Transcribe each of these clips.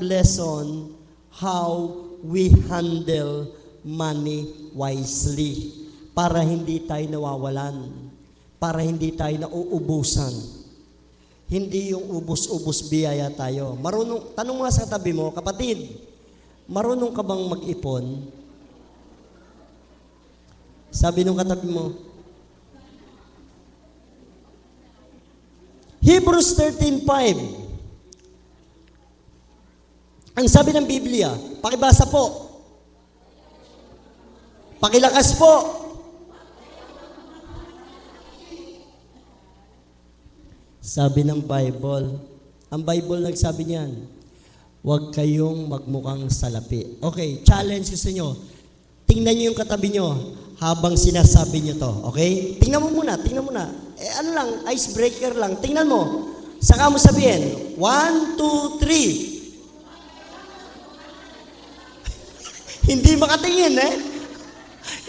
lesson how we handle money wisely para hindi tayo nawawalan, para hindi tayo nauubusan. Hindi yung ubos-ubos biyaya tayo. Marunong, tanong nga sa tabi mo, kapatid, marunong ka bang mag-ipon? Sabi nung katabi mo, Hebrews 13:5. Ang sabi ng Biblia, pakibasa po. Pakilakas po. Sabi ng Bible, ang Bible nagsabi niyan, huwag kayong magmukhang salapi. Okay, challenge ko sa inyo. Tingnan niyo yung katabi niyo habang sinasabi niyo to. Okay? Tingnan mo muna. Ano lang, icebreaker lang. Tingnan mo. Saka mo sabihin, 1, 2, 3. Hindi makatingin,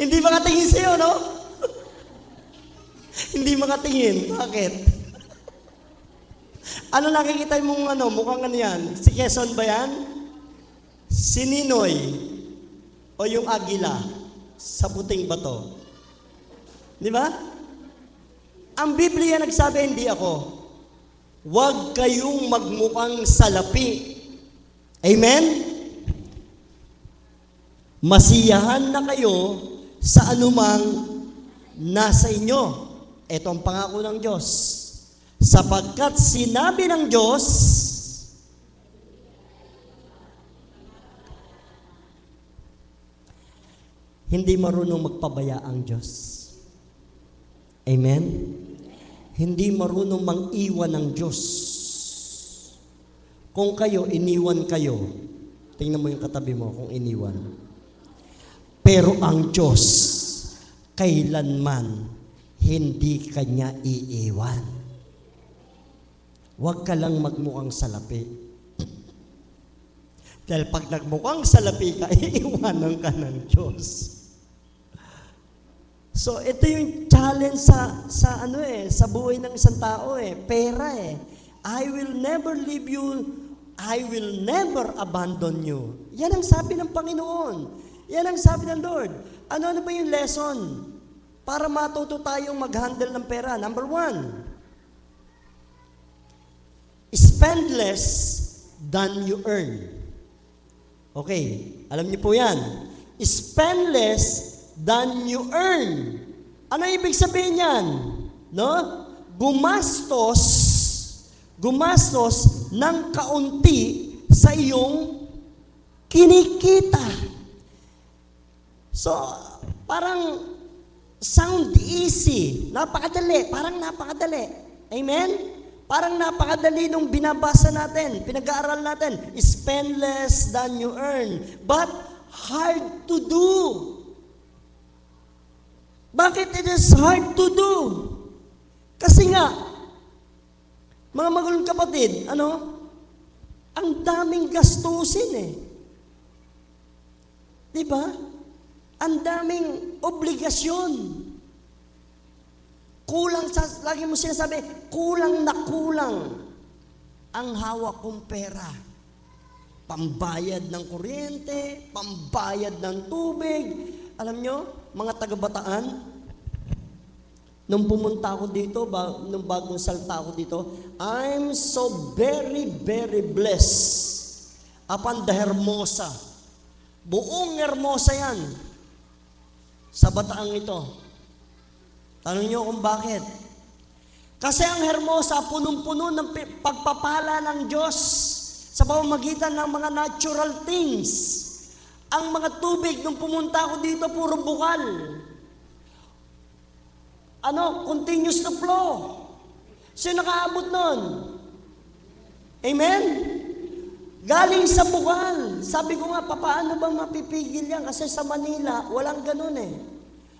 Hindi makatingin sa'yo, no? Hindi makatingin. Bakit? Ano nakikita mong mukhang yan? Si Quezon ba yan? Si Ninoy? O yung agila sa puting bato? Di ba? Ang Biblia nagsabi, hindi ako. Huwag kayong magmukhang salapi. Amen? Masiyahan na kayo sa anumang nasa inyo. Ito ang pangako ng Diyos. Sapagkat sinabi ng Diyos, hindi marunong magpabaya ang Diyos. Amen? Hindi marunong mang-iwan ng Diyos. Kung kayo, iniwan kayo, tingnan mo yung katabi mo kung iniwan. Pero ang Diyos, kailanman, hindi kanya iiwan. Huwag ka lang magmukhang salapi. Dahil pag nagmukhang salapi ka, iiwanan ka ng Diyos. So, ito yung challenge sa buhay ng isang tao pera I will never leave you, I will never abandon you. Yan ang sabi ng Panginoon. Yan ang sabi ng Lord. Ano ba yung lesson? Para matuto tayong mag-handle ng pera. Number 1, spend less than you earn. Okay, alam niyo po yan. Spend less than you earn. Ano ibig sabihin yan? No? Gumastos ng kaunti sa iyong kinikita. So, parang sound easy. Napakadali. Amen? Parang napakadali nung binabasa natin, pinag-aaral natin. Spend less than you earn. But hard to do. Bakit it is hard to do? Kasi nga, mga magulong kapatid, ang daming gastusin Diba? Ang daming obligasyon. Lagi mo sinasabi, kulang na kulang ang hawak kong pera. Pambayad ng kuryente, pambayad ng tubig. Alam nyo, mga taga-Bataan, nung pumunta ako dito, nung bagong salta ako dito, I'm so very, very blessed upon the Hermosa. Buong Hermosa yan sa Bataang ito. Tanong nyo kung bakit? Kasi ang Hermosa, punong-puno ng pagpapala ng Diyos sa pamamagitan ng mga natural things. Ang mga tubig, nung pumunta ako dito, puro bukal. Continuous to flow. Sino nakaabot nun? Amen? Galing sa bukal. Sabi ko nga, paano ba mapipigil yan? Kasi sa Manila, walang ganun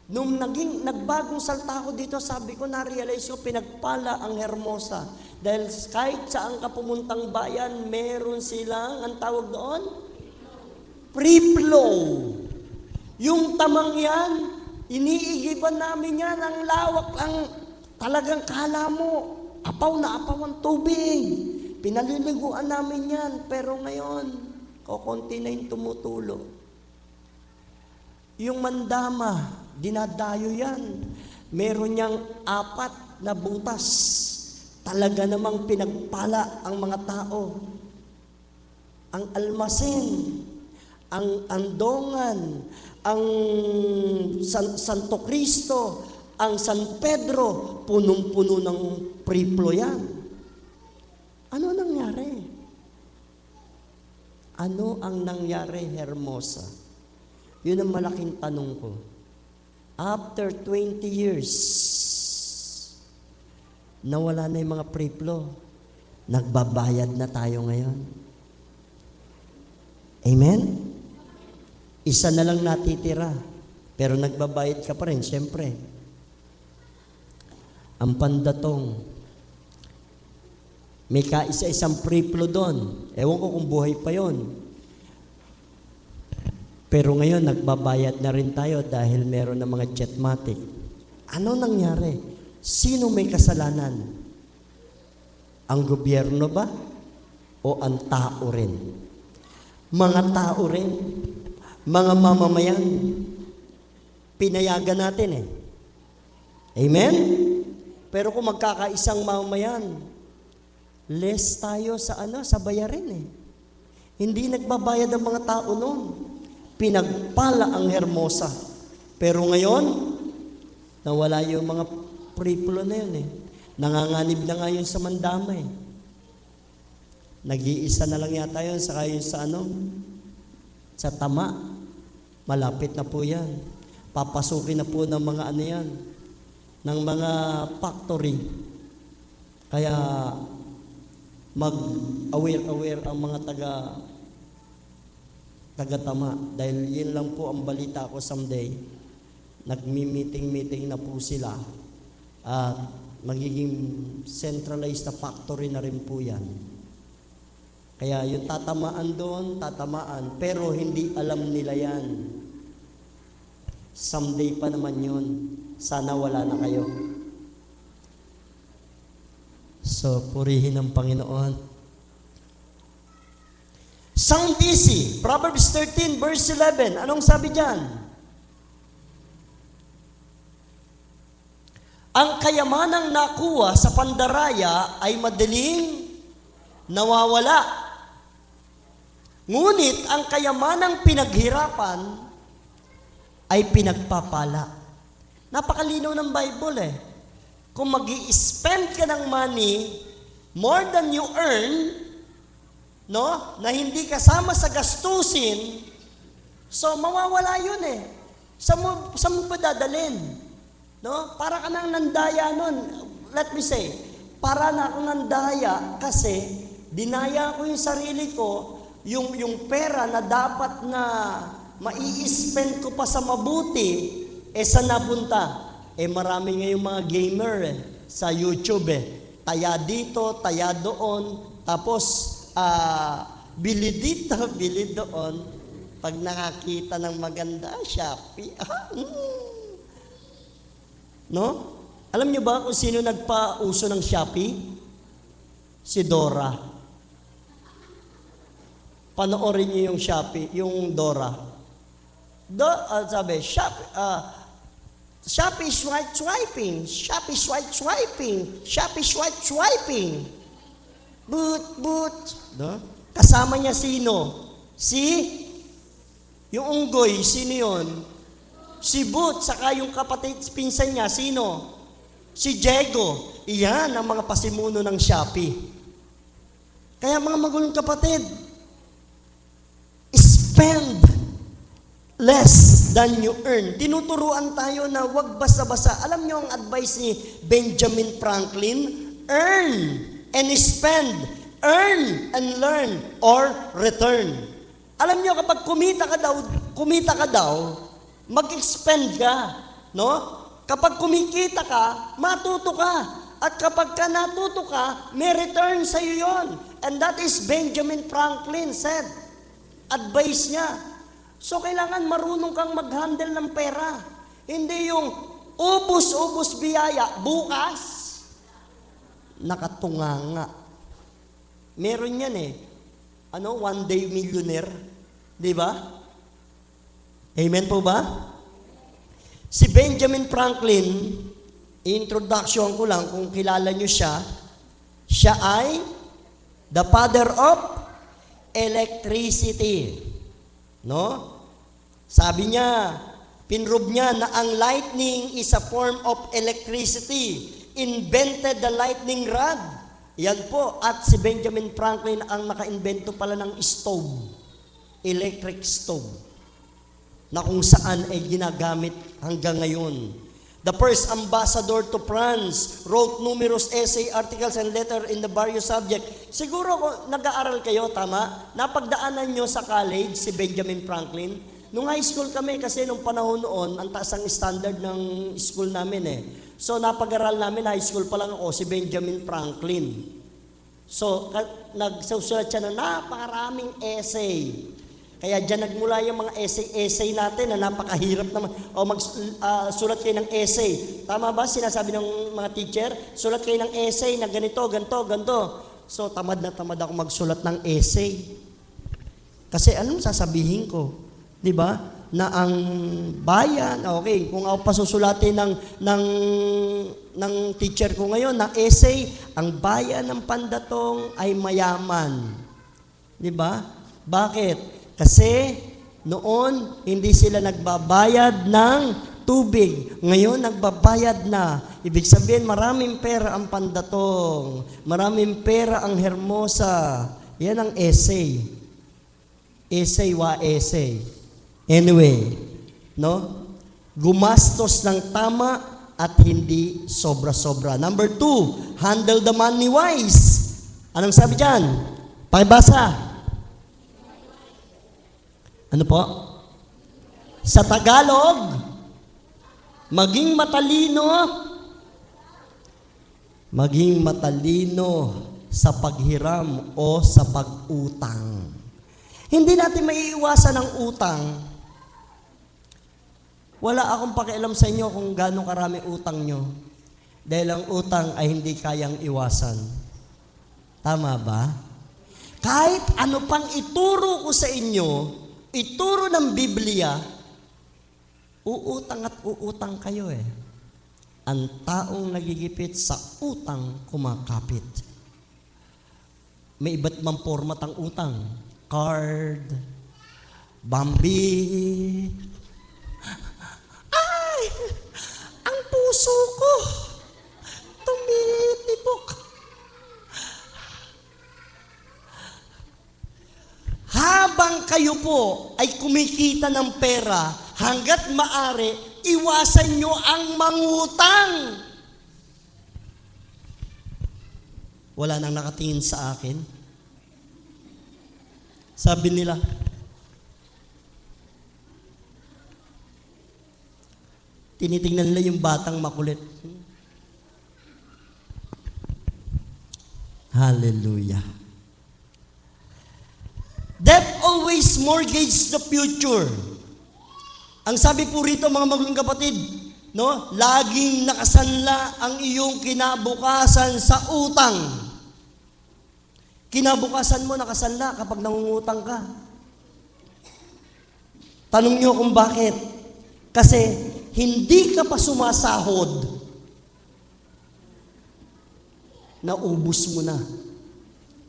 Nung nagbagong salta ko dito, sabi ko, na-realize ko, pinagpala ang Hermosa. Dahil kahit saan ka pumuntang bayan, meron silang, ang tawag doon? Free flow. Yung tamang yan, iniigiban namin yan, ang lawak lang, talagang kala mo, apaw na apaw ang tubig. pinaliliguan namin yan, pero ngayon, kokonti na yung tumutulo. Yung mandama, dinadayo yan. Meron niyang 4 na butas. Talaga namang pinagpala ang mga tao. Ang almasen, ang andongan, ang Santo Cristo, ang San Pedro, punong-puno ng priplo yan. Ano nangyari? Ano ang nangyari, Hermosa? Yun ang malaking tanong ko. After 20 years, nawala na yung mga priplo. Nagbabayad na tayo ngayon. Amen? Isa na lang natitira. Pero nagbabayad ka pa rin, siyempre. Ang pandatong, may kaisa-isang priplo doon. Ewan ko kung buhay pa yon. Pero ngayon, nagbabayad na rin tayo dahil meron ng mga jetmatic. Ano nangyari? Sino may kasalanan? Ang gobyerno ba? O ang tao rin? Mga tao rin. Mga mamamayan. Pinayagan natin eh. Amen? Pero kung magkakaisang mamamayan, less tayo sa sa bayarin eh. Hindi nagbabayad ang mga tao noon. Pinagpala ang Hermosa. Pero ngayon, nawala yung mga priplo na yun eh. Nanganganib na nga yun sa mandama eh. Nag-iisa na lang yata yun, saka yun sa sa Tama. Malapit na po yan. Papasukin na po ng mga yan, ng mga factory. Kaya mag-aware ang mga taga-Tama. Dahil yun lang po ang balita ko someday. Nagmi-meeting na po sila. At magiging centralized na factory na rin po yan. Kaya yung tatamaan doon, tatamaan. Pero hindi alam nila yan. Someday pa naman yun. Sana wala na kayo. So, purihin ang Panginoon. Sound busy. Proverbs 13 verse 11. Anong sabi diyan? Ang kayamanang nakuha sa pandaraya ay madaling nawawala. Ngunit ang kayamanang pinaghirapan ay pinagpapala. Napakalinaw ng Bible eh. Kung mag-i-spend ka ng money more than you earn, na hindi kasama sa gastusin, so mawawala yun eh. Saan mo pa dadalhin? Para ka nang nandaya nun. Let me say, para na ako nandaya kasi dinaya ko yung sarili ko, yung pera na dapat na mai-spend ko pa sa mabuti, saan napunta? Marami ngayong mga gamer sa YouTube Taya dito, taya doon, tapos bili dito, bili doon. Pag nakakita ng maganda, Shopee. Alam niyo ba kung sino nagpauso ng Shopee? Si Dora. Panoorin niyo yung Shopee, yung Dora. Sabi, Shopee swiping, Shopee swiping, Shopee swiping. But. Kasama niya sino? Yung unggoy, sino yun? Si Boot, saka yung kapatid, pinsan niya, sino? Si Diego. Iyan ang mga pasimuno ng Shopee. Kaya mga magulong kapatid, spend less than you earn. Tinuturuan tayo na wag basta-basta. Alam niyo ang advice ni Benjamin Franklin? Earn and spend. Earn and learn or return. Alam niyo kapag kumita ka daw, mag-expend ka, Kapag kumikita ka, matuto ka. At kapag ka natuto ka, may return sa iyo 'yon. And that is Benjamin Franklin said. Advice niya. So kailangan marunong kang mag-handle ng pera. Hindi yung ubus-ubus biyaya, bukas nakatunganga. Meron yan eh. One day millionaire. Di ba? Amen po ba? Si Benjamin Franklin, introduction ko lang kung kilala nyo siya, siya ay the father of electricity. No? Sabi niya, pinrove niya na ang lightning is a form of electricity. Invented the lightning rod. Yan po. At si Benjamin Franklin ang naka-invento pala ng stove. Electric stove. Na kung saan ay ginagamit hanggang ngayon. The first ambassador to France wrote numerous essay, articles, and letter in the various subject. Siguro kung nag-aaral kayo, tama? Napagdaanan nyo sa college si Benjamin Franklin. Nung high school kami, kasi nung panahon noon, ang taas ang standard ng school namin eh. So napag-aral namin, high school pa lang ako, si Benjamin Franklin. So nagsusulat siya ng napakaraming essay. Kaya dyan nagmula yung mga essay natin na napakahirap naman. O sulat kayo ng essay. Tama ba? Sinasabi ng mga teacher, sulat kayo ng essay na ganito, ganito, ganito. So tamad na tamad ako magsulat ng essay. Kasi anong sasabihin ko? 'Di ba? Na ang bayan, okay, kung ako pasusulatin ng teacher ko ngayon na essay, ang bayan ng Pandatong ay mayaman. 'Di ba? Bakit? Kasi noon hindi sila nagbabayad ng tubig. Ngayon nagbabayad na. Ibig sabihin maraming pera ang Pandatong. Maraming pera ang Hermosa. Yan ang essay. Essay wa essay. Anyway, no? Gumastos ng tama at hindi sobra-sobra. Number 2, handle the money wise. Anong sabi dyan? Pakibasa. Ano po? Sa Tagalog, maging matalino sa paghiram o sa pag-utang. Hindi natin maiiwasan ang utang. Wala akong pakialam sa inyo kung gaano karami utang nyo. Dahil ang utang ay hindi kayang iwasan. Tama ba? Kahit ano pang ituro ko sa inyo, ituro ng Biblia, uutang at uutang kayo eh. Ang taong nagigipit sa utang, kumakapit. May iba't ibang format ang utang. Card, Bambi. Ay! Ang puso ko tumitibok. Habang kayo po ay kumikita ng pera, hanggat maaari, iwasan nyo ang mangutang. Wala nang nakatingin sa akin. Sabi nila, tinitingnan nila yung batang makulit. Hallelujah. Debt always mortgage the future. Ang sabi po rito mga magulang kapatid, no? Laging nakasanla ang iyong kinabukasan sa utang. Kinabukasan mo nakasanla kapag nangungutang ka. Tanong nyo kung bakit. Kasi hindi ka pa sumasahod, naubos mo na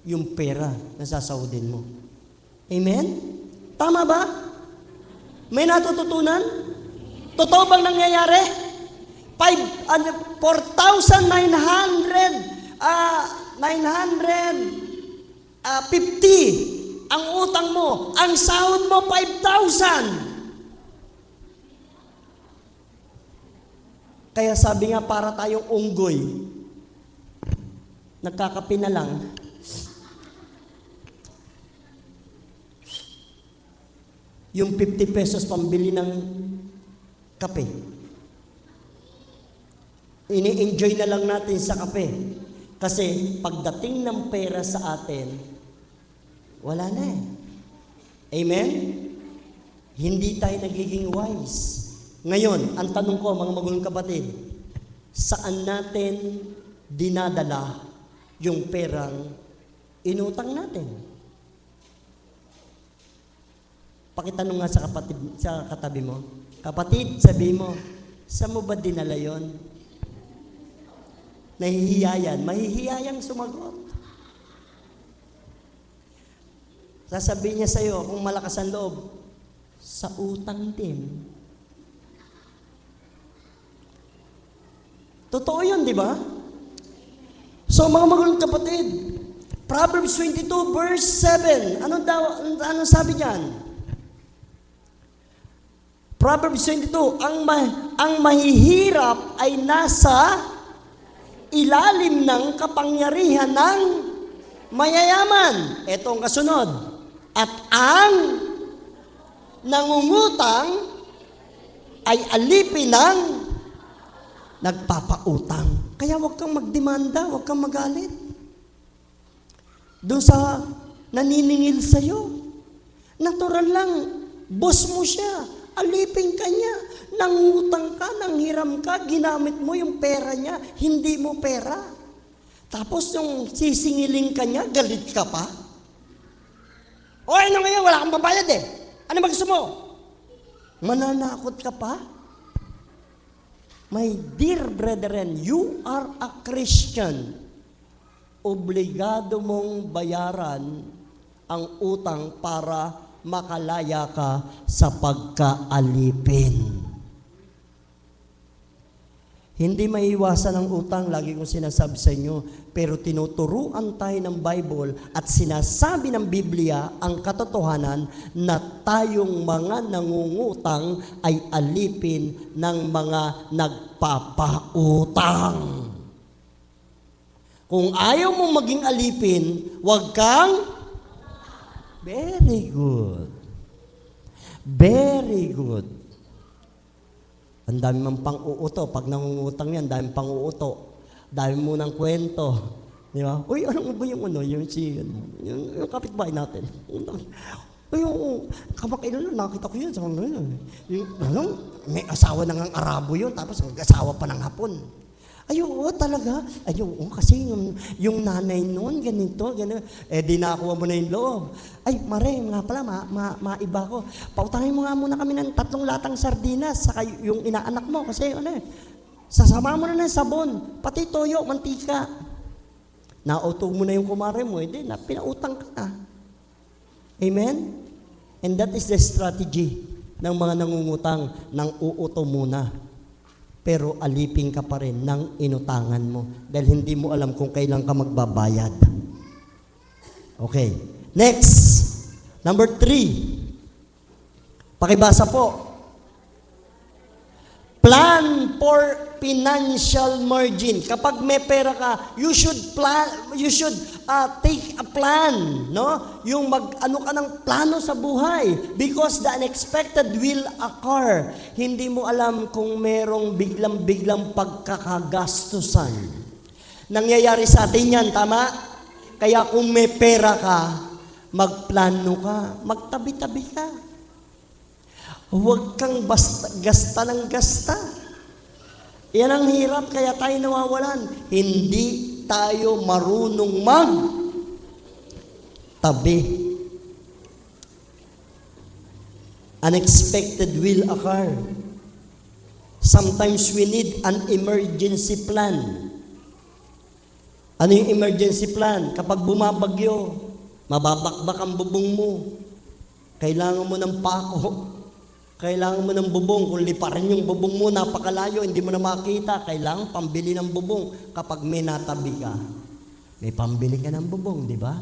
yung pera na sasahodin mo. Amen? Tama ba? May natututunan? Totoo bang nangyayari? 4,950 ang utang mo. Ang sahod mo, 5,000. Kaya sabi nga, para tayong unggoy, nagkakape na lang. Yung 50 pesos pambili ng kape. Ini-enjoy na lang natin sa kape. Kasi pagdating ng pera sa atin, wala na eh. Amen? Hindi tayo nagiging wise. Ngayon, ang tanong ko mga magulang kapatid, saan natin dinadala yung perang Inutang natin. Pakitanong nga sa katabi mo, kapatid, sabi mo, saan mo ba dinala yon? Nahihiya yan. Mahihiyayang sumagot. Sasabihin niya sa'yo, kung malakas ang loob, sa utang din. Totoo yun, di ba? So, mga magulang kapatid, Proverbs 22 verse 7, anong sabi niyan? Proverbs 22, ang mahihirap ay nasa ilalim ng kapangyarihan ng mayayaman. Ito ang kasunod. At ang nangungutang ay alipin ng nagpapautang. Kaya huwag kang magdemanda, huwag kang magalit. Doon sa naniningil sa'yo. Natural lang, boss mo siya, alipin ka niya, nangutang ka, nanghiram ka, ginamit mo yung pera niya, hindi mo pera. Tapos yung sisingiling ka niya, galit ka pa. O ano ngayon, wala kang babayad eh. Ano ba gusto mo? Mananakot ka pa? My dear brethren, you are a Christian. Obligado mong bayaran ang utang para makalaya ka sa pagkaalipin. Hindi maiwasan ang utang, lagi kong sinasabi sa inyo, pero tinuturuan tayo ng Bible at sinasabi ng Biblia ang katotohanan na tayong mga nangungutang ay alipin ng mga nagpapautang. Kung ayaw mong maging alipin, huwag kang very good. Very good. Ang dami mang pang-uuto. Pag nangungutang yan, dami pang-uuto. Dami mo ng kwento. Di ba? Uy, ano ba yung ano? Yung kapitbahay natin. Uy, yung kamakailan lang, nakita ko yun. May asawa ng Arabo yun, tapos asawa pa ng Hapon. Ay, oo, talaga. Ay, oo, kasi yung nanay noon, ganito, gano'n. Eh, di nakakuha mo na yung loob. Ay, Mare, nga pala, maiba ko. Pautangin mo nga muna kami ng 3 latang sardinas, saka yung inaanak mo, kasi sasama mo na ng sabon, pati toyo, mantika. Nautog mo na yung kumare mo, hindi na, pinautang ka na. Amen? And that is the strategy ng mga nangungutang, ng uuto muna. Pero alipin ka pa rin ng inutangan mo dahil hindi mo alam kung kailan ka magbabayad. Okay. Next. Number 3. Pakibasa po. Plan for financial margin. Kapag may pera ka, you should take a plan, no? Yung ano ka ng plano sa buhay because the unexpected will occur. Hindi mo alam kung merong biglang pagkakagastusan. Nangyayari sa atin yan, tama? Kaya kung may pera ka, magplano ka, magtabi-tabi ka. Huwag kang gasta ng gasta. Yan ang hirap, kaya tayo nawawalan. Hindi tayo marunong tabi. Unexpected will occur. Sometimes we need an emergency plan. Ano yung emergency plan? Kapag bumabagyo, mababakbak ang bubong mo. Kailangan mo ng pako. Kailangan mo ng bubong. Kung liparin yung bubong mo, napakalayo, hindi mo na makita. Kailangan pambili ng bubong. Kapag may natabi ka, may pambili ka ng bubong, di ba?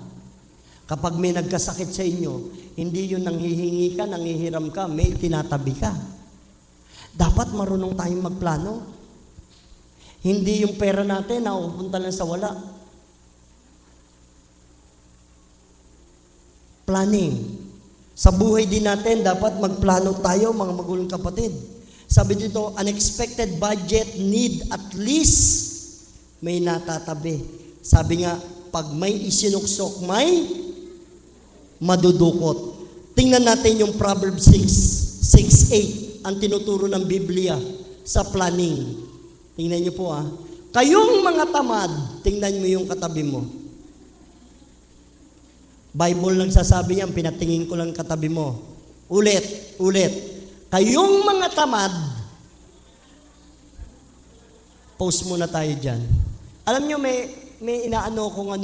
Kapag may nagkasakit sa inyo, hindi yun nanghihingi ka, nanghihiram ka, may tinatabi ka. Dapat marunong tayong magplano. Hindi yung pera natin na upunta lang sa wala. Planning. Sa buhay din natin, dapat magplano tayo, mga magulang kapatid. Sabi dito, unexpected budget need at least may natatabi. Sabi nga, pag may isinuksok, may madudukot. Tingnan natin yung Proverbs 6:8, ang tinuturo ng Biblia sa planning. Tingnan niyo po Kayong mga tamad, tingnan mo yung katabi mo. Bible nagsasabi yan, pinatingin ko lang katabi mo. Ulit. Kayong mga tamad, post muna tayo dyan. Alam nyo, may inaano kong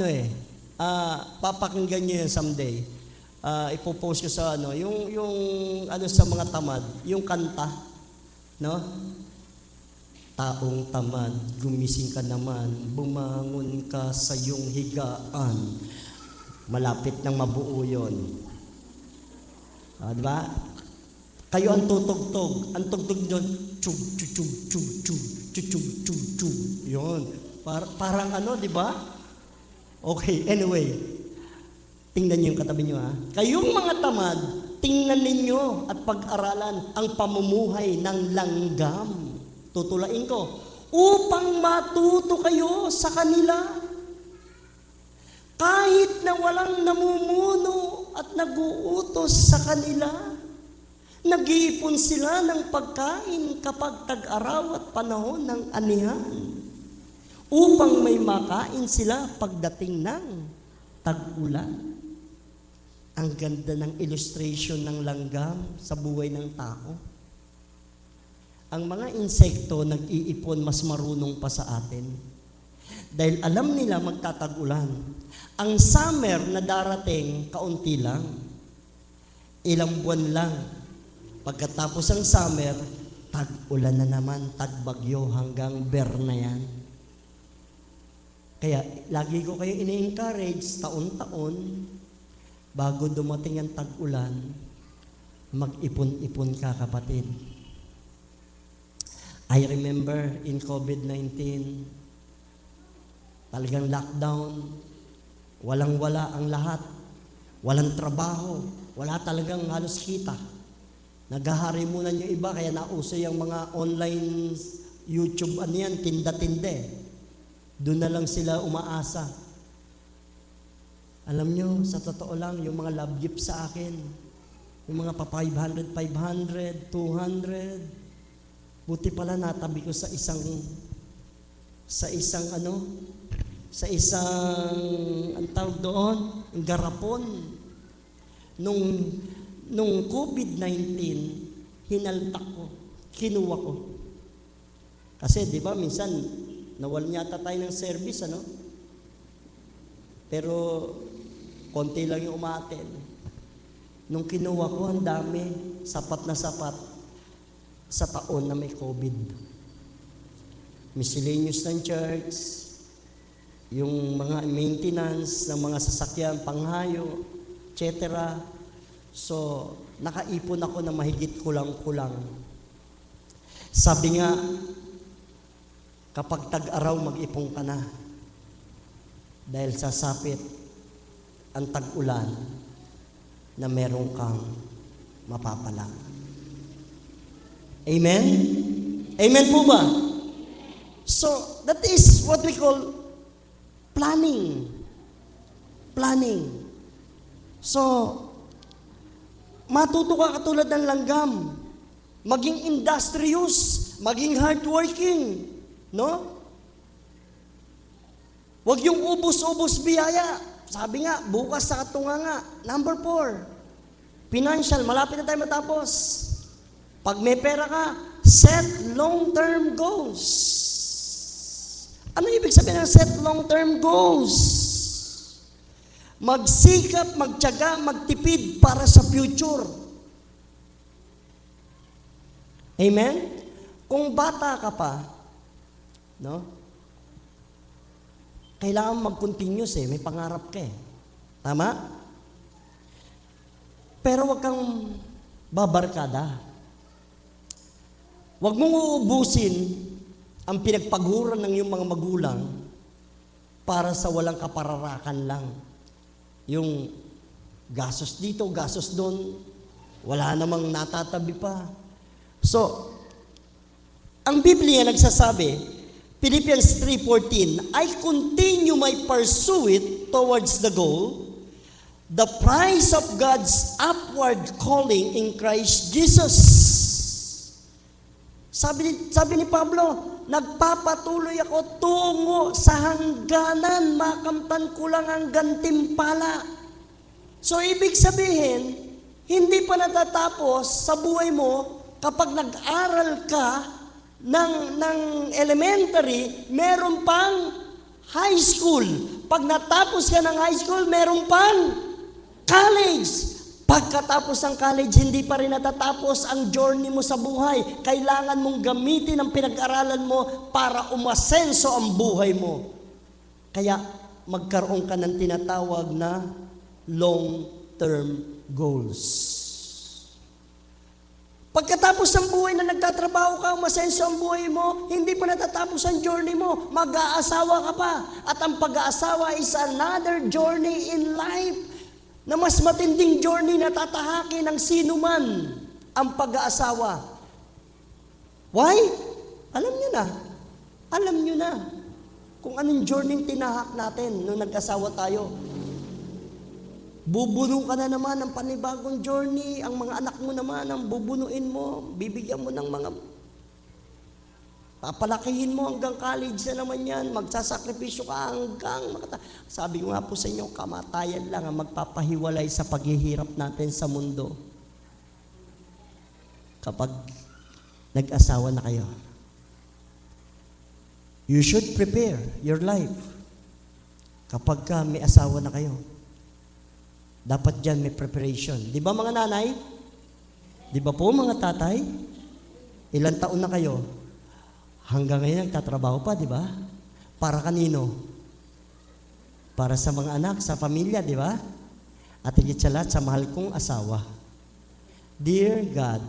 papakinggan nyo yan someday. Ipopost ko sa yung sa mga tamad, yung kanta, no? Taong tamad, gumising ka naman, bumangon ka sa iyong higaan. Malapit nang mabuo yun. Diba? Kayo ang tutugtog. Ang tugtog doon, chug, chug, chug, chug, chug, chug, chug, chug, chug. Yun. Parang diba? Okay, anyway. Tingnan niyo yung katabi niyo, ha? Kayong mga tamad, tingnan ninyo at pag-aralan ang pamumuhay ng langgam. Tutulain ko, upang matuto kayo sa kanila. Kahit na walang namumuno at naguutos sa kanila, nag-iipon sila ng pagkain kapag tag-araw at panahon ng anihan, upang may makain sila pagdating ng tag-ulan. Ang ganda ng illustration ng langgam sa buhay ng tao. Ang mga insekto nag-iipon mas marunong pa sa atin. Dahil alam nila magtatag-ulan. Ang summer na darating, kaunti lang. Ilang buwan lang. Pagkatapos ng summer, tag-ulan na naman, tag-bagyo hanggang Berna yan. Kaya lagi ko kayo ini-encourage taon-taon, bago dumating ang tag-ulan, mag-ipon-ipon ka, kapatid. I remember in COVID-19, talagang lockdown, walang-wala ang lahat, walang trabaho, wala talagang halos kita. Naghahari muna yung iba, kaya nauso yung mga online YouTube, tinda-tinde. Doon na lang sila umaasa. Alam nyo, sa totoo lang, yung mga love gift sa akin, yung mga pa 500, 200, buti pala natabi ko sa isang ang tawag doon, yung garapon. Nung COVID-19, hinaltak ko, kinuha ko. Kasi di ba minsan nawalan yata tayo ng service, pero konti lang yung umaten. Nung kinuha ko, ang dami, sapat na sapat sa taon na may COVID. Miscellaneous ng church, yung mga maintenance ng mga sasakyan, panghayo, etc. So, nakaipon ako na mahigit kulang-kulang. Sabi nga, kapag tag-araw, mag-ipon ka na. Dahil sasapit ang tag-ulan na meron kang mapapala. Amen? Amen po ba? So, that is what we call planning. Planning. So, matuto ka katulad ng langgam. Maging industrious, maging hardworking. No? Huwag yung ubos-ubos biyaya. Sabi nga, bukas sa katunganga. Number 4, financial. Malapit na tayo matapos. Pag may pera ka, set long-term goals. Ano ibig sabihin ng set long-term goals? Magsikap, magtiyaga, magtipid para sa future. Amen? Kung bata ka pa, kailangan mag-continuous may pangarap ka Tama? Pero wag kang babarkada. Wag mong uubusin ang pinagpaguran ng iyong mga magulang para sa walang kapararakan lang. Yung gastos dito, gastos doon, wala namang natatabi pa. So, ang Biblia nagsasabi, Philippians 3:14, I continue my pursuit towards the goal, the prize of God's upward calling in Christ Jesus. Sabi ni Pablo, nagpapatuloy ako tungo sa hangganan, makamtan ko lang ang gantimpala. So, ibig sabihin, hindi pa natatapos sa buhay mo kapag nag-aral ka ng elementary, meron pang high school. Pag natapos ka ng high school, meron pang college. Pagkatapos ng college, hindi pa rin natatapos ang journey mo sa buhay. Kailangan mong gamitin ang pinag-aralan mo para umasenso ang buhay mo. Kaya magkaroon ka ng tinatawag na long-term goals. Pagkatapos ng buhay na nagtatrabaho ka, umasenso ang buhay mo, hindi pa natatapos ang journey mo, mag-aasawa ka pa. At ang pag-aasawa is another journey in life na mas matinding journey na tatahakin ng sino man ang pag-aasawa. Why? Alam nyo na. Alam nyo na kung anong journey tinahak natin nung nag-asawa tayo. Bubuno ka na naman ng panibagong journey. Ang mga anak mo naman ang bubunuin mo. Bibigyan mo ng mga... Papalakihin mo hanggang college na naman yan. Magsasakripisyo ka hanggang... Sabi ko nga po sa inyo, kamatayan lang ang magpapahiwalay sa paghihirap natin sa mundo. Kapag nag-asawa na kayo. You should prepare your life. Kapag ka may asawa na kayo. Dapat dyan may preparation. Di ba mga nanay? Di ba po mga tatay? Ilang taon na kayo? Hanggang ngayon nagtatrabaho pa, di ba? Para kanino? Para sa mga anak, sa pamilya, di ba? At higit sa lahat, sa mahal kong asawa. Dear God,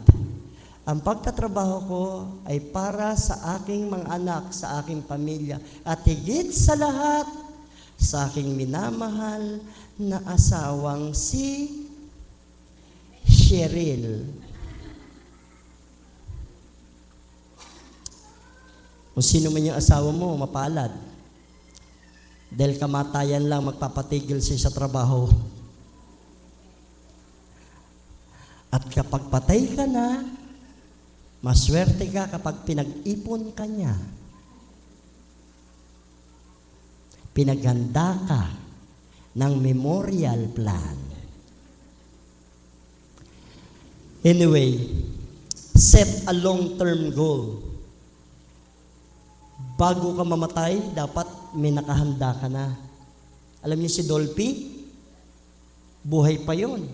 ang pagtatrabaho ko ay para sa aking mga anak, sa aking pamilya. At higit sa lahat, sa aking minamahal na asawang si Cheryl. Kung sino man yung asawa mo, mapalad. Dahil kamatayan lang magpapatigil siya sa trabaho. At kapag patay ka na, maswerte ka kapag pinag-ipon ka niya. Pinaghanda ka ng memorial plan. Anyway, set a long-term goal. Bago ka mamatay, dapat may nakahanda ka na. Alam niyo si Dolphy? Buhay pa yon.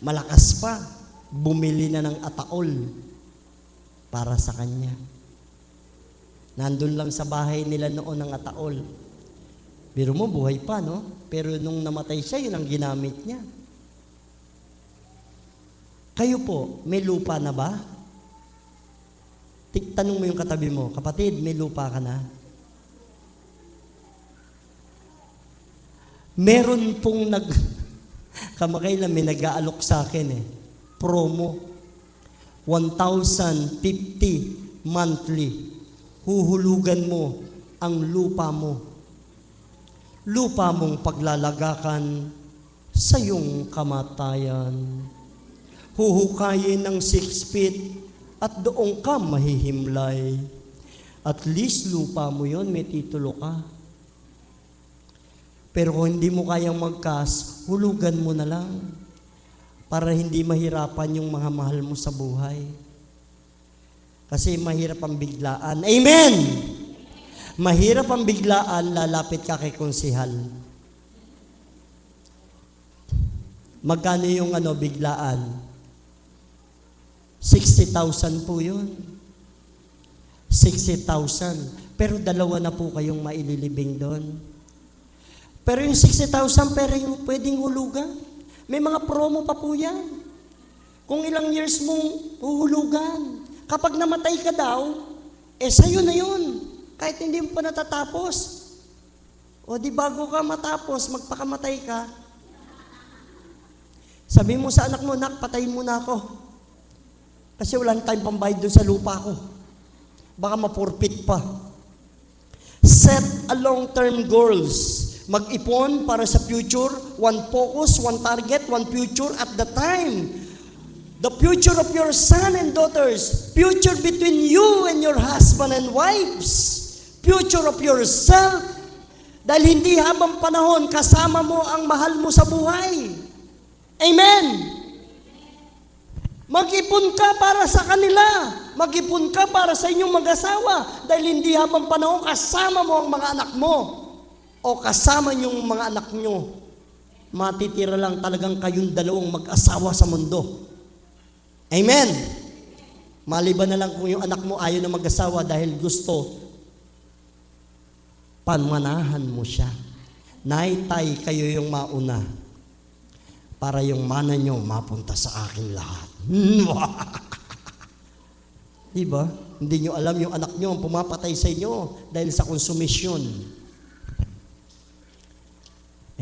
Malakas pa. Bumili na ng ataol para sa kanya. Nandun lang sa bahay nila noon ang ataol. Pero mo, buhay pa, no? Pero nung namatay siya, yun ang ginamit niya. Kayo po, may lupa na ba? Tanong mo yung katabi mo, kapatid, may lupa ka na? Meron pong kamakailan may nag-aalok sa akin promo, 1,050 monthly. Huhulugan mo ang lupa mo. Lupa mong paglalagakan sa iyong kamatayan. Huhukayin ng 6 feet at doon ka mahihimlay. At least lupa mo yon, may titulo ka. Pero kung hindi mo kayang mag-cash, hulugan mo na lang para hindi mahirapan yung mga mahal mo sa buhay. Kasi mahirap ang biglaan. Amen! Mahirap ang biglaan, lalapit ka kay konsehal. Magkano yung biglaan? 60,000 po yun. 60,000. Pero dalawa na po kayong maililibing doon. Pero yung 60,000, pero yung pwedeng hulugan. May mga promo pa po yan. Kung ilang years mong huhulugan. Kapag namatay ka daw, sa'yo na yun. Kahit hindi mo pa natatapos. O di bago ka matapos, magpakamatay ka. Sabi mo sa anak mo, "Nak, patayin mo na ako. Kasi wala tayong pambayad doon sa lupa ko. Baka ma-forfeit pa." Set a long-term goals. Mag-ipon para sa future, one focus, one target, one future at the time. The future of your son and daughters, future between you and your husband and wives, future of yourself, Dahil hindi habang panahon kasama mo ang mahal mo sa buhay. Amen! Mag-ipon ka para sa kanila. Mag-ipon ka para sa inyong mag-asawa. Dahil hindi habang panahon kasama mo ang mga anak mo o kasama niyong mga anak niyo. Matitira lang talagang kayong dalawang mag-asawa sa mundo. Amen! Maliban na lang kung yung anak mo ayaw na mag-asawa dahil gusto panmanahan mo siya. Naitay, kayo yung mauna para yung mana nyo mapunta sa akin lahat. Diba? Hindi nyo alam yung anak nyo ang pumapatay sa inyo dahil sa konsumisyon.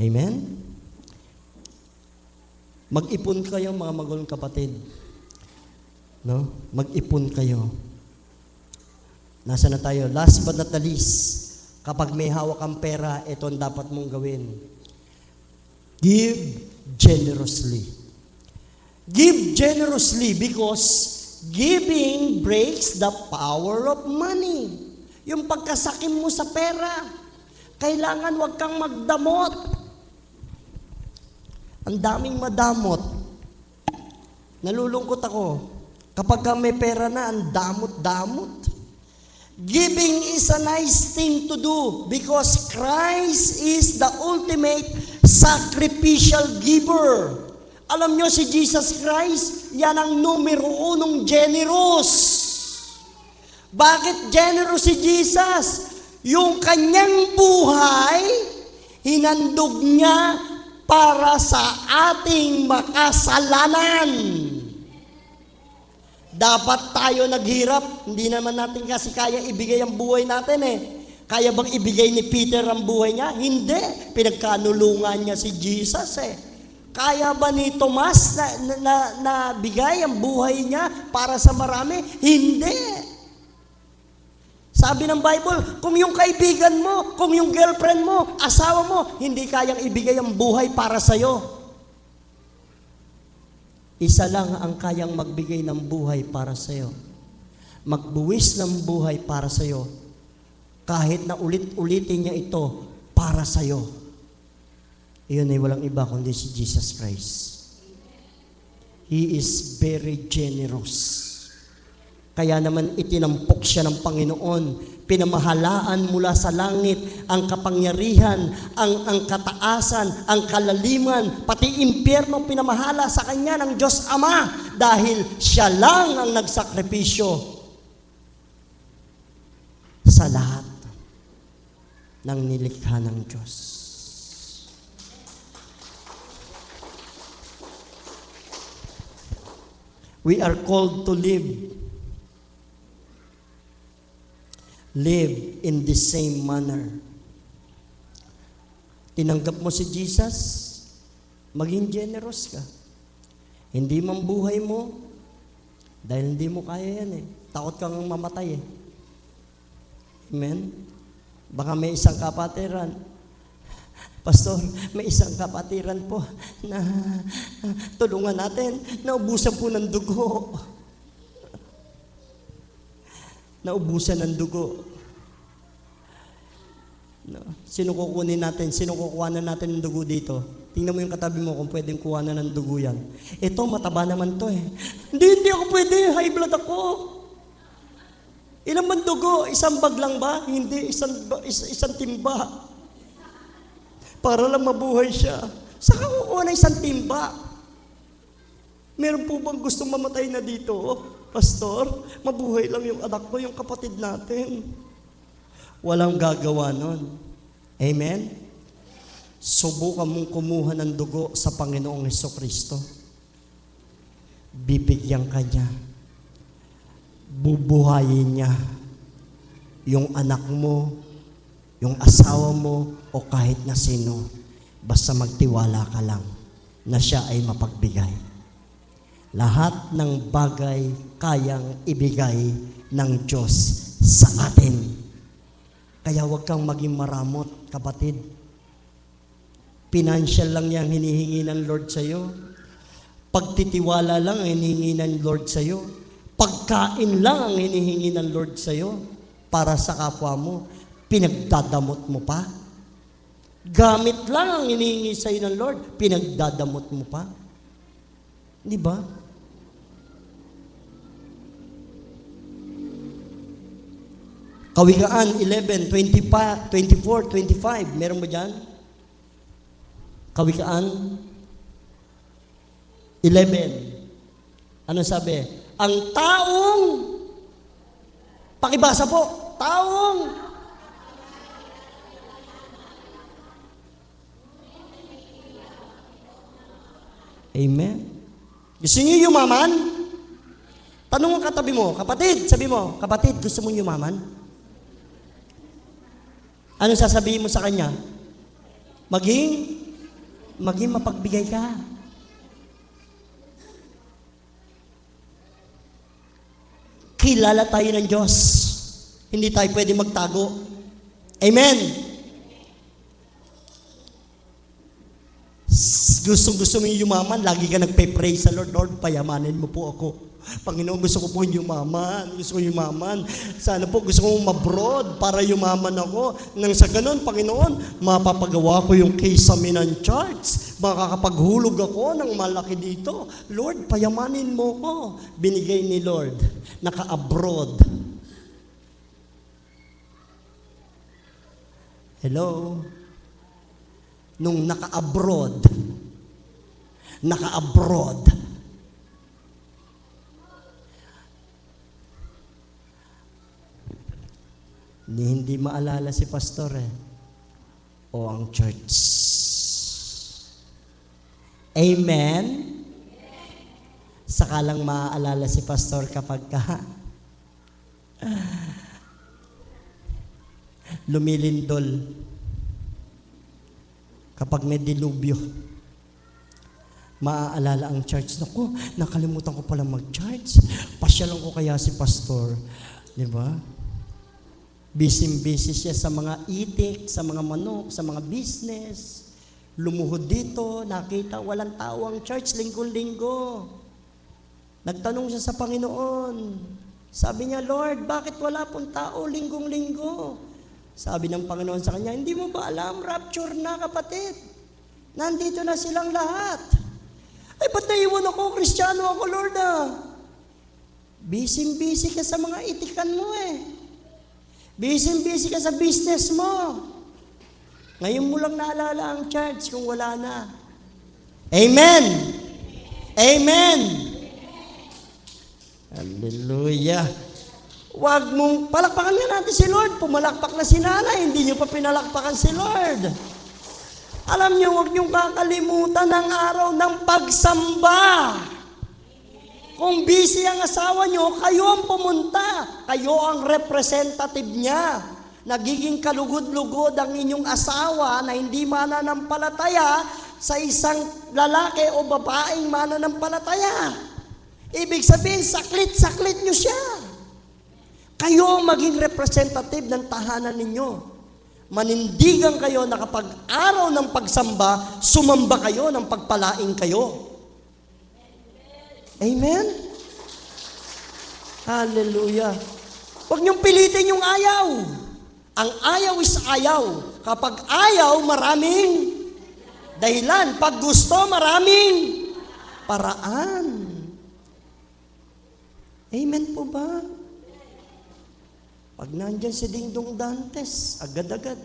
Amen? Mag-ipon kayo mga magulong kapatid. No? Mag-ipon kayo. Nasa na tayo? Last but not the least, kapag may hawak kang pera, ito ang dapat mong gawin. Give generously. Give generously because giving breaks the power of money. Yung pagkasakim mo sa pera, kailangan wag kang magdamot. Ang daming madamot. Nalulungkot ako. Kapag may pera na, ang damot-damot. Giving is a nice thing to do because Christ is the ultimate sacrificial giver. Alam nyo si Jesus Christ, yan ang numero unong generous. Bakit generous si Jesus? Yung kanyang buhay, hinandog niya para sa ating makasalanan. Dapat tayo naghirap, hindi naman natin kasi kaya ibigay ang buhay natin eh. Kaya bang ibigay ni Peter ang buhay niya? Hindi. Pinagkanulungan niya si Jesus eh. Kaya ba ni Tomas na bigay ang buhay niya para sa marami? Hindi. Sabi ng Bible, kung yung kaibigan mo, kung yung girlfriend mo, asawa mo, hindi kayang ibigay ang buhay para sa'yo. Isa lang ang kayang magbigay ng buhay para sa iyo. Magbuwis ng buhay para sa iyo. Kahit na ulit-ulitin niya ito para sa iyo. Iyon ay walang iba kundi si Jesus Christ. He is very generous. Kaya naman itinampok siya ng Panginoon. Pinamahalaan mula sa langit ang kapangyarihan, ang kataasan, ang kalaliman, pati impyerno pinamahala sa kanya ng Diyos Ama dahil siya lang ang nagsakripisyo sa lahat ng nilikha ng Diyos. We are called to live in the same manner. Tinanggap mo si Jesus, maging generous ka. Hindi man buhay mo, dahil hindi mo kaya yan eh. Takot kang mamatay eh. Amen? Baka may isang kapatiran, Pastor, may isang kapatiran po na tulungan natin, naubusan po ng dugo. Naubusan ng dugo. No. Sino kukunin natin? Sino kukuha natin ng dugo dito? Tingnan mo yung katabi mo kung pwedeng kuha na ng dugo yan. Ito, mataba naman to eh. Hindi ako pwede. High blood ako. Ilan man dugo? Isang bag lang ba? Hindi, isang timba. Para lang mabuhay siya. Saka kukuha na isang timba. Meron po bang gustong mamatay na dito? Pastor, mabuhay lang yung anak ko, yung kapatid natin. Walang gagawa nun. Amen? Subukan mong kumuha ng dugo sa Panginoong Hesukristo. Bibigyan ka niya. Bubuhayin niya yung anak mo, yung asawa mo, o kahit na sino. Basta magtiwala ka lang na siya ay mapagbigay. Lahat ng bagay kayang ibigay ng Diyos sa atin. Kaya huwag kang maging maramot, kapatid. Financial lang yung hinihingi ng Lord sa iyo. Pagtitiwala lang ang hinihingi ng Lord sa iyo. Pagkain lang ang hinihingi ng Lord sa iyo para sa kapwa mo. Pinagdadamot mo pa. Gamit lang ang hinihingi sa'yo ng Lord, pinagdadamot mo pa. Di ba? Kawikaan 11, 24, 25. Meron mo dyan? Kawikaan 11. Ano sabi? Ang taong, pakibasa po, taong, amen. Gusto niyo yumaman? Tanong ang katabi mo, kapatid, sabi mo, kapatid, gusto mo yumaman? Ano sasabihin mo sa kanya? Maging mapagbigay ka. Kilala tayo ng Diyos. Hindi tayo pwede magtago. Amen. Gusto mo yung yumaman, lagi ka nagpe-pray sa Lord, Lord, payamanin mo po ako. Panginoon, gusto ko po yumaman. Gusto ko yumaman. Sana po, gusto ko mabroad para yumaman ako. Nang sa ganun, Panginoon, mapapagawa ko yung Kisame ng church. Makakapaghulog ako ng malaki dito. Lord, payamanin mo ko. Binigay ni Lord. Naka-abroad. Hello? Nung naka-abroad, hindi maalala si pastor o ang church. Amen? Saka lang maaalala si pastor kapag lumilindol. Kapag may dilubyo, maaalala ang church. Naku, nakalimutan ko pala mag-church. Pasyalan ko kaya si pastor. Di ba? Busy siya sa mga itik, sa mga manok, sa mga business. Lumuhod dito, nakita walang tao ang church linggo-linggo. Nagtanong siya sa Panginoon. Sabi niya, Lord, bakit wala pong tao linggong-linggo? Sabi ng Panginoon sa kanya, hindi mo ba alam, rapture na kapatid? Nandito na silang lahat. Ay, ba't naiwan ako? Kristyano ako, Lord Busy ka sa mga itikan mo Busy ka sa business mo. Ngayon mo lang naalala ang church kung wala na. Amen! Amen! Hallelujah! Huwag mong palakpakan nga natin si Lord. Pumalakpak na si nanay, hindi niyo pa pinalakpakan si Lord. Alam niyo, huwag niyong kakalimutan ang araw ng pagsamba. Kung busy ang asawa niyo, kayo ang pumunta. Kayo ang representative niya. Nagiging kalugod-lugod ang inyong asawa na hindi mananampalataya sa isang lalaki o babaeng mananampalataya. Ibig sabihin, saklit-saklit niyo siya. Kayo maging representative ng tahanan ninyo. Manindigan kayo na kapag araw ng pagsamba, sumamba kayo ng pagpalaing kayo. Amen? Hallelujah. Huwag niyong pilitin yung ayaw. Ang ayaw is ayaw. Kapag ayaw, maraming dahilan. Pag gusto, maraming paraan. Amen po ba? Pag nandyan si Dingdong Dantes, agad-agad.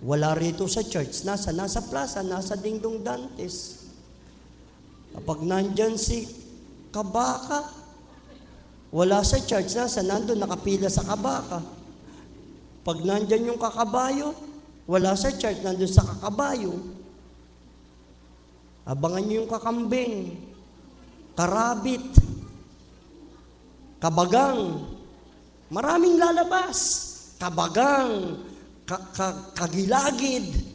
Wala rito sa church, nasa plaza, nasa Dingdong Dantes. Kapag nandyan si Kabaka, wala sa church, nandun nakapila sa Kabaka. Pag nandyan yung kakabayo, wala sa church, nandun sa kakabayo. Abangan nyo yung kakambing, karabit, kabagang, maraming lalabas. Kabagang, kagilagid.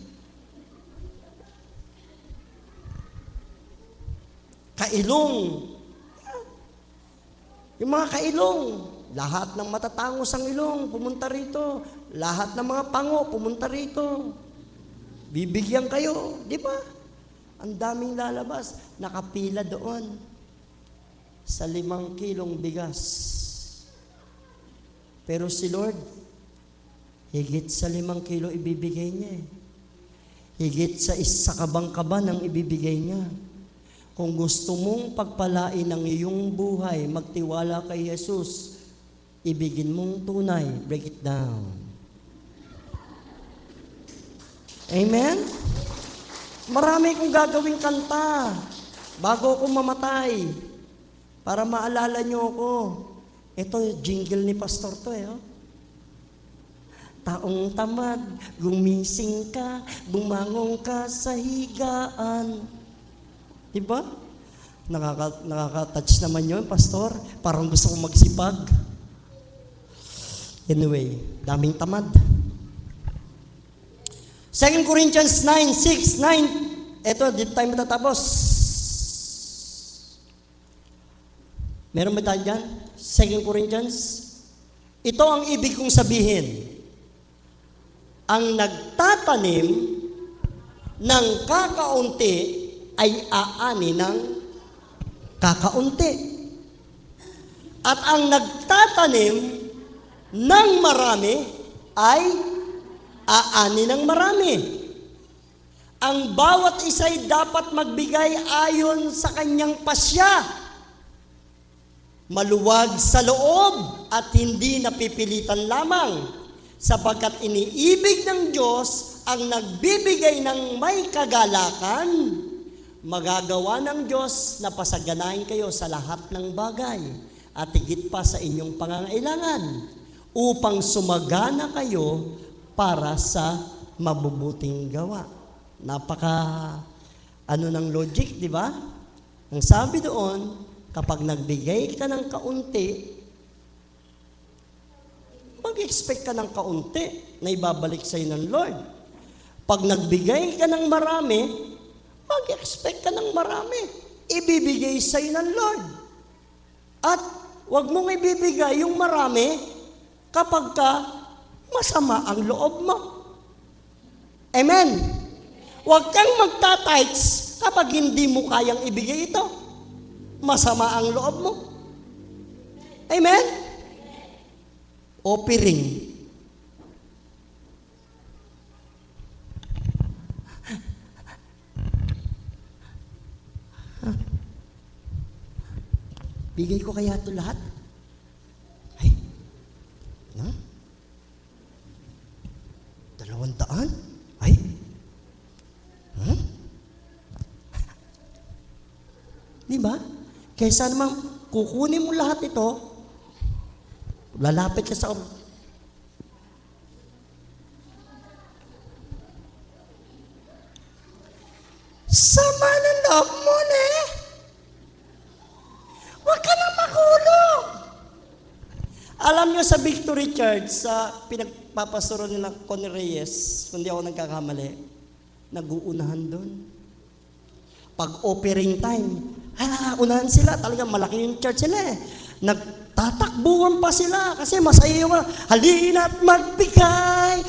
Kailong. Yung mga kailong, lahat ng matatangos ang ilong, pumunta rito. Lahat ng mga pango, pumunta rito. Bibigyan kayo, di ba? Ang daming lalabas, nakapila doon sa 5 kilong bigas. Pero si Lord, higit sa 5 kilo ibibigay niya higit sa isa kabang-kaba ng ibibigay niya. Kung gusto mong pagpalain ang iyong buhay, magtiwala kay Jesus, ibigin mong tunay, break it down. Amen? Marami kong gagawing kanta bago ako mamatay para maalala niyo ako. Ito, jingle ni Pastor to oh. Taong tamad, gumising ka, bumangon ka sa higaan. Diba? Nakaka-touch naman yun, Pastor. Parang gusto kong magsipag. Anyway, daming tamad. 2 Corinthians 9:6, 9. Ito, dito tayo matatapos. Meron ba tayo dyan? 2 Corinthians. Ito ang ibig kong sabihin. Ang nagtatanim ng kakaunti ay aani ng kakaunti. At ang nagtatanim ng marami ay aani ng marami. Ang bawat isa'y dapat magbigay ayon sa kanyang pasya, maluwag sa loob at hindi napipilitan lamang, sapagkat iniibig ng Diyos ang nagbibigay ng may kagalakan. Magagawa ng Diyos na pasaganahin kayo sa lahat ng bagay at higit pa sa inyong pangangailangan upang sumagana kayo para sa mabubuting gawa. Ano ng logic, di ba? Ang sabi doon, kapag nagbigay ka ng kaunti, mag-expect ka ng kaunti na ibabalik sa iyo ng Lord. Pag nagbigay ka ng marami, mag-expect ka ng marami. Ibibigay sa iyo ng Lord. At huwag mong ibibigay yung marami kapag ka masama ang loob mo. Amen? Huwag kang magta-tithes kapag hindi mo kayang ibigay ito. Masama ang loob mo. Amen? Offering. Bigay ko kaya ito lahat? Ay, na? 200? Ay? Huh? Di ba? Kaysa naman, kukunin mo lahat ito, lalapit ka sa sama ng loob mo na huwag ka nang makulong. Alam nyo sa Victory Church, sa pinagpapastoro nila Connie Reyes, kung di ako nagkakamali, nag-uunahan doon. Pag offering time, unahan sila. Talagang malaki yung church sila eh. Nagtatakbuhan pa sila kasi masaya yung halina't magbigay.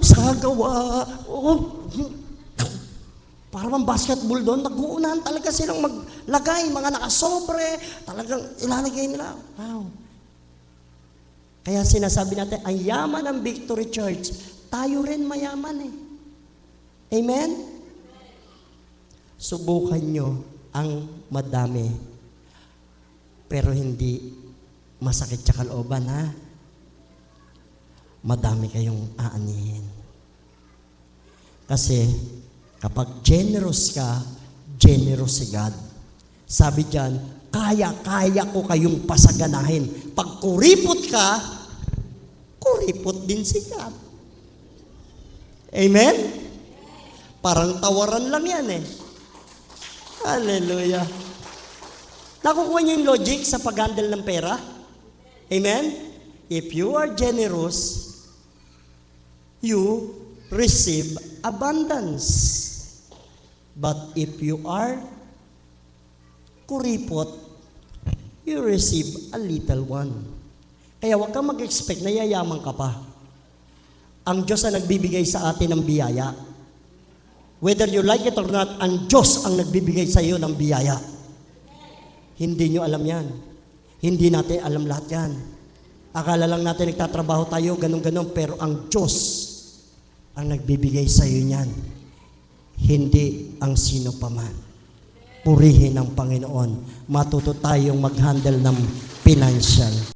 Sagawa. Parang basketball doon, nag-uunahan talaga silang maglagay, mga nakasobre, talagang ilalagay nila. Wow. Kaya sinasabi natin, ang yaman ng Victory Church, tayo rin mayaman eh. Amen? Subukan nyo ang madami, pero hindi masakit sa kalooban, ha? Madami kayong aanihin. Kasi, kapag generous ka, generous si God. Sabi diyan, kaya ko kayong pasaganahin. Pag kuripot ka, kuripot din si God. Amen? Parang tawaran lang yan eh. Hallelujah. Nakukuha niyo yung logic sa pag-handle ng pera? Amen? If you are generous, you receive abundance. But if you are kuripot, you receive a little one. Kaya huwag kang mag-expect na yayaman ka pa. Ang Diyos ang nagbibigay sa atin ng biyaya. Whether you like it or not, ang Diyos ang nagbibigay sa iyo ng biyaya. Hindi nyo alam yan. Hindi natin alam lahat yan. Akala lang natin nagtatrabaho tayo, ganun-ganun, pero ang Diyos ang nagbibigay sa iyo niyan. hindi ang sino paman. Purihin ang Panginoon. Matuto tayong mag-handle ng financial.